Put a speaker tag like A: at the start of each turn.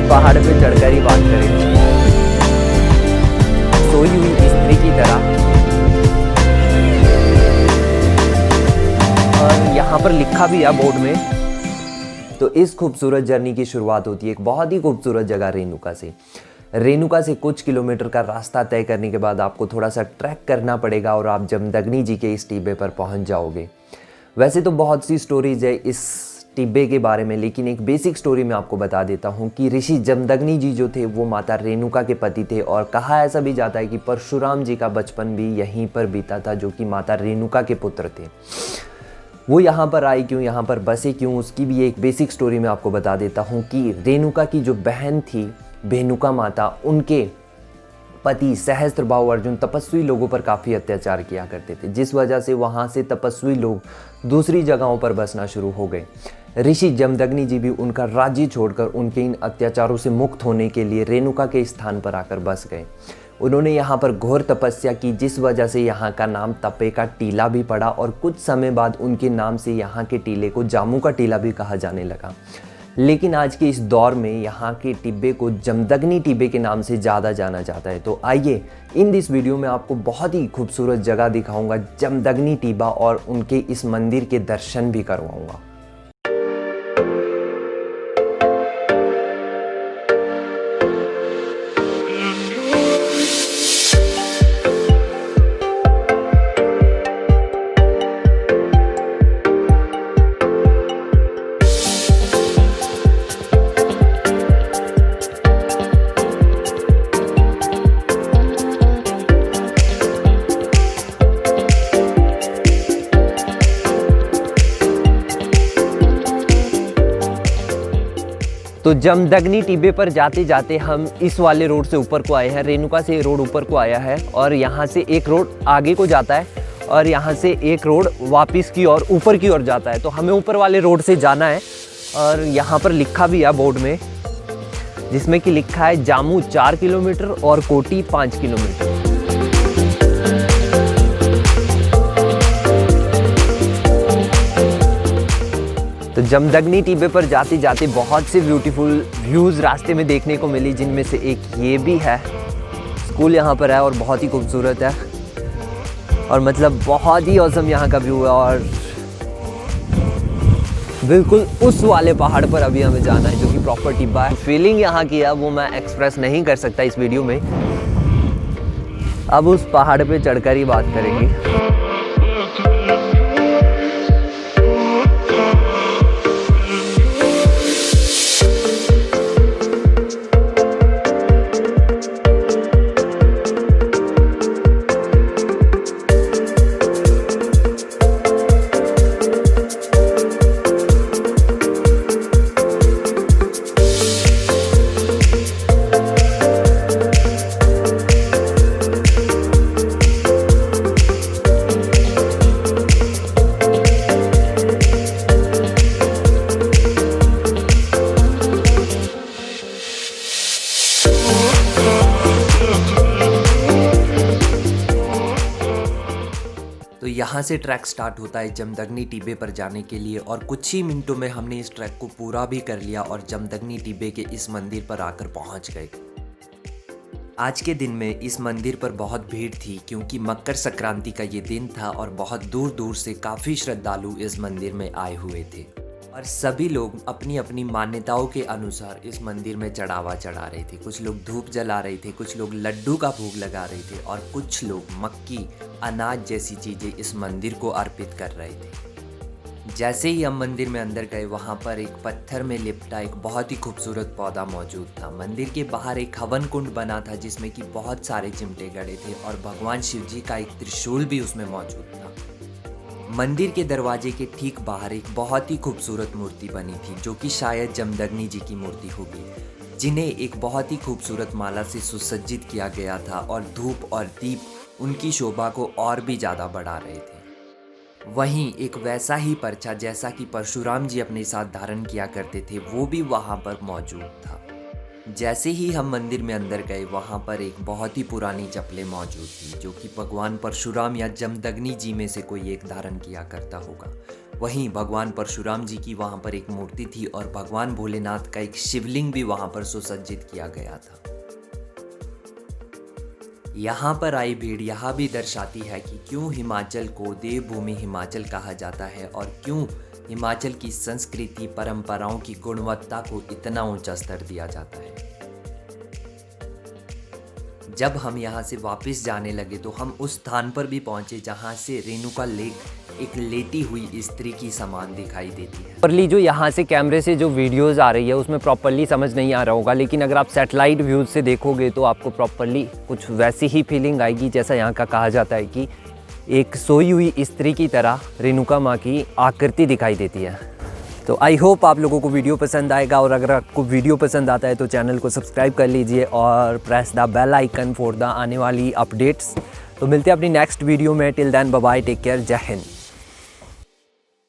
A: पहाड़ पे चढ़कर ही बात करेंगे। सोई हुई स्त्री की तरह। और यहाँ पर लिखा भी है बोर्ड में। तो इस खूबसूरत जर्नी की शुरुआत होती है एक बहुत ही खूबसूरत जगह रेणुका से। रेणुका से कुछ किलोमीटर का रास्ता तय करने के बाद आपको थोड़ा सा ट्रैक करना पड़ेगा और आप जमदग्नि जी के इस टिब्बे पर पहुंच जाओगे। वैसे तो बहुत सी स्टोरीज है इस टिब्बे के बारे में, लेकिन एक बेसिक स्टोरी मैं आपको बता देता हूं कि ऋषि जमदग्नि जी जो थे वो माता रेणुका के पति थे। और कहा ऐसा भी जाता है कि परशुराम जी का बचपन भी यहीं पर बीता था, जो कि माता रेणुका के पुत्र थे। वो यहाँ पर आई क्यों, यहाँ पर बसे क्यों, उसकी भी एक बेसिक स्टोरी मैं आपको बता देता हूँ कि रेणुका की जो बहन थी भेनुका माता, उनके पति सहस्त्रबाहु अर्जुन तपस्वी लोगों पर काफ़ी अत्याचार किया करते थे, जिस वजह से वहाँ से तपस्वी लोग दूसरी जगहों पर बसना शुरू हो गए। ऋषि जमदग्नि जी भी उनका राज्य छोड़कर उनके इन अत्याचारों से मुक्त होने के लिए रेणुका के स्थान पर आकर बस गए। उन्होंने यहाँ पर घोर तपस्या की, जिस वजह से यहाँ का नाम तपे का टीला भी पड़ा और कुछ समय बाद उनके नाम से यहाँ के टीले को जामू का टीला भी कहा जाने लगा। लेकिन आज के इस दौर में यहाँ के टिब्बे को जमदग्नि टिब्बे के नाम से ज़्यादा जाना जाता है। तो आइए इन दिस वीडियो में आपको बहुत ही खूबसूरत जगह दिखाऊंगा जमदग्नि टिब्बा, और उनके इस मंदिर के दर्शन भी करवाऊंगा। तो जमदग्नि टिब्बे पर जाते जाते हम इस वाले रोड से ऊपर को आए हैं। रेणुका से रोड ऊपर को आया है और यहाँ से एक रोड आगे को जाता है और यहाँ से एक रोड वापस की ओर ऊपर की ओर जाता है। तो हमें ऊपर वाले रोड से जाना है और यहाँ पर लिखा भी है बोर्ड में, जिसमें कि लिखा है जामू 4 किलोमीटर और कोटी 5 किलोमीटर। तो जमदग्नि टिब्बे पर जाते जाते बहुत से ब्यूटीफुल व्यूज़ रास्ते में देखने को मिली, जिनमें से एक ये भी है। स्कूल यहाँ पर है और बहुत ही खूबसूरत है और मतलब बहुत ही औसम यहाँ का व्यू है। और बिल्कुल उस वाले पहाड़ पर अभी हमें जाना है जो कि प्रॉपर टिब्बा है। फीलिंग यहाँ की है वो मैं एक्सप्रेस नहीं कर सकता इस वीडियो में। अब उस पहाड़ पे चढ़कर ही बात करेंगे। तो यहाँ से ट्रैक स्टार्ट होता है जमदग्नि टिब्बे पर जाने के लिए और कुछ ही मिनटों में हमने इस ट्रैक को पूरा भी कर लिया और जमदग्नि टिब्बे के इस मंदिर पर आकर पहुँच गए। आज के दिन में इस मंदिर पर बहुत भीड़ थी क्योंकि मकर संक्रांति का ये दिन था और बहुत दूर दूर से काफ़ी श्रद्धालु इस मंदिर में आए हुए थे और सभी लोग अपनी अपनी मान्यताओं के अनुसार इस मंदिर में चढ़ावा चढ़ा रहे थे। कुछ लोग धूप जला रहे थे, कुछ लोग लड्डू का भोग लगा रहे थे और कुछ लोग मक्की अनाज जैसी चीज़ें इस मंदिर को अर्पित कर रहे थे। जैसे ही हम मंदिर में अंदर गए, वहाँ पर एक पत्थर में लिपटा एक बहुत ही खूबसूरत पौधा मौजूद था। मंदिर के बाहर एक हवन कुंड बना था जिसमें कि बहुत सारे चिमटे गड़े थे और भगवान शिव जी का एक त्रिशूल भी उसमें मौजूद था। मंदिर के दरवाजे के ठीक बाहर एक बहुत ही खूबसूरत मूर्ति बनी थी जो कि शायद जमदग्नि जी की मूर्ति होगी, जिन्हें एक बहुत ही खूबसूरत माला से सुसज्जित किया गया था और धूप और दीप उनकी शोभा को और भी ज़्यादा बढ़ा रहे थे। वहीं एक वैसा ही पर्चा जैसा कि परशुराम जी अपने साथ धारण किया करते थे वो भी वहाँ पर मौजूद था। जैसे ही हम मंदिर में अंदर गए, वहाँ पर एक बहुत ही पुरानी चप्पलें मौजूद थी जो कि भगवान परशुराम या जमदग्नि जी में से कोई एक धारण किया करता होगा। वहीं भगवान परशुराम जी की वहाँ पर एक मूर्ति थी और भगवान भोलेनाथ का एक शिवलिंग भी वहाँ पर सुसज्जित किया गया था। यहाँ पर आई भीड़ यहाँ भी दर्शाती है कि क्यों हिमाचल को देवभूमि हिमाचल कहा जाता है और क्यों हिमाचल की संस्कृति परंपराओं की गुणवत्ता को इतना ऊंचा स्तर दिया जाता है। जब हम यहाँ से वापस जाने लगे तो हम उस स्थान पर भी पहुँचे जहाँ से रेणुका लेक एक लेटी हुई स्त्री की समान दिखाई देती है। प्रॉपरली जो यहाँ से कैमरे से जो वीडियोस आ रही है उसमें प्रॉपरली समझ नहीं आ रहा होगा, लेकिन अगर आप सैटेलाइट व्यूज़ से देखोगे तो आपको प्रॉपरली कुछ वैसी ही फीलिंग आएगी जैसा यहाँ का कहा जाता है कि एक सोई हुई स्त्री की तरह रेणुका माँ की आकृति दिखाई देती है। तो आई होप आप लोगों को वीडियो पसंद आएगा, और अगर आपको वीडियो पसंद आता है तो चैनल को सब्सक्राइब कर लीजिए और press the bell icon for the आने वाली अपडेट्स। तो मिलते हैं अपनी नेक्स्ट वीडियो में। Till then bye bye, take care, जय हिंद।